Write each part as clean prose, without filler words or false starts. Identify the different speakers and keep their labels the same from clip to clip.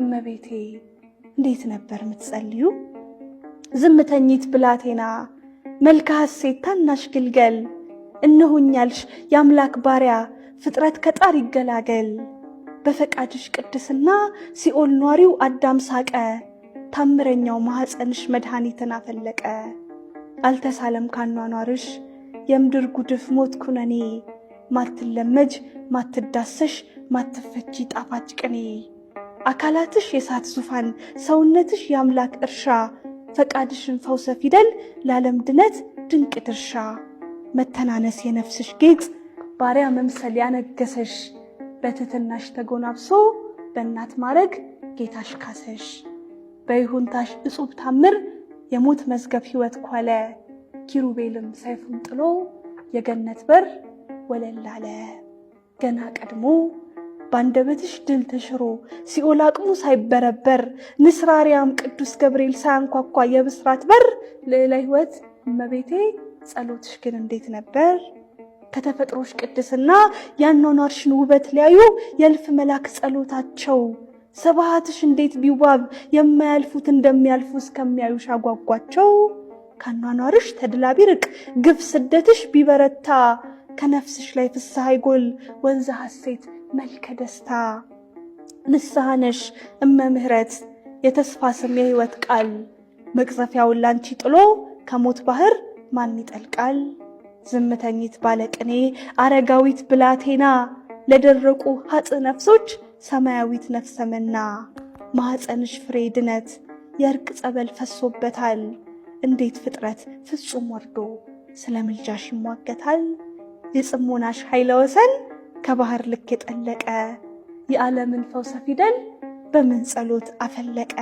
Speaker 1: እመቤቴ እንዴት ነበር ምትጸልዩ? ዝምተኝት ብላቴና መልከ ሐሴት ታናሽ ግልገል እነሆኛልሽ የአምላክ ባሪያ ፍጥረት ከጣር ይገላገል። በፈቃድሽ ቅድስና ሲኦል ኗሪው አዳም ሳቀ፣ ታምረኛው ማኅፀንሽ መድኃኒትን አፈለቀ። አልተሳለም ካኗኗርሽ የምድር ጉድፍ ሞት ኩነኔ፣ ማትለመጅ ማትዳሰሽ ማትፈቺ ጣፋጭ ቅኔ። አካላትሽ የእሳት ዙፋን ሰውነትሽ የአምላክ እርሻ፣ ፈቃድሽን ፈውሰ ፊደል ለዓለም ድነት ድንቅ ድርሻ። መተናነስ የነፍስሽ ጌጥ ባሪያ መምሰል ያነገሰሽ፣ በትሕትናሽ ተጎናብሶ በእናት ማረግ ጌታሽ ካሰሽ። በይሁንታሽ እጹብ ታምር የሞት መዝገብ ሕይወት ኳለ፣ ኪሩቤልም ሰይፉን ጥሎ የገነት በር ወለል አለ። ገና ቀድሞ ባንደበትሽ ድል ተሽሮ ሲኦል አቅሙ ሳይበረበር፣ ንስር አርያም ቅዱስ ገብርኤል ሳያንኳኳ የብስራት በር፣ ልዕለ ሕይወት እመቤቴ ጸሎትሽ ግን እንዴት ነበር? ከተፈጥሮሽ ቅድስና ያኗኗርሽን ውበት ሊያዩ የእልፍ መላክ ጸሎታቸው፣ ስብሐትሽ እንዴት ቢዋብ የማያልፉት እንደሚያልፉ እስከሚያዩሽ አጓጓቸው። ካኗኗርሽ ተድላ ቢርቅ ግፍ ስደትሽ ቢበረታ፣ ከነፍስሽ ላይ ፍስሐ ይጎል ወንዘ ሐሴት መልከ ደስታ። ንስሐ ነሽ እመ ምሕረት የተስፋ ስም የሕይወት ቃል፣ መቅዘፊያውን ላንቺ ጥሎ ከሞት ባህር ማን ይጠልቃል? ዝምተኝት ባለቅኔ አረጋዊት ብላቴና ለደረቁ ሀጥ ነፍሶች ሰማያዊት ነፍሰ መና። ማኅፀንሽ ፍሬ ድነት የእርቅ ጸበል ፈሶበታል፣ እንዴት ፍጥረት ፍጹም ወርዶ ስለ ምልጃሽ ይሟገታል? የጽሞናሽ ኃይለ ወሰን ከባህር ልክ የጠለቀ፣ የዓለምን ፈውሰ ፊደል በምን ጸሎት አፈለቀ።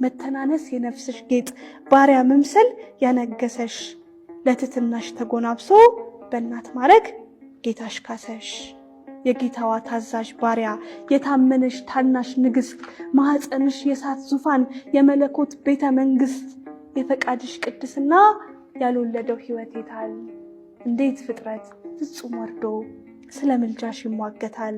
Speaker 1: መተናነስ የነፍስሽ ጌጥ ባሪያ መምሰል ያነገሰሽ፣ ለትሕትናሽ ተጎናብሶ በእናት ማረግ ጌታሽ ካሰሽ። የጌታዋ ታዛዥ ባሪያ የታመነሽ ታናሽ ንግሥት፣ ማኅፀንሽ የእሳት ዙፋን የመለኮት ቤተ መንግሥት። የፈቃድሽ ቅድስና ያልወለደው ሕይወት የታል? እንዴት ፍጥረት ፍጹም ወርዶ ስለ ምልጃሽ ይሟገታል?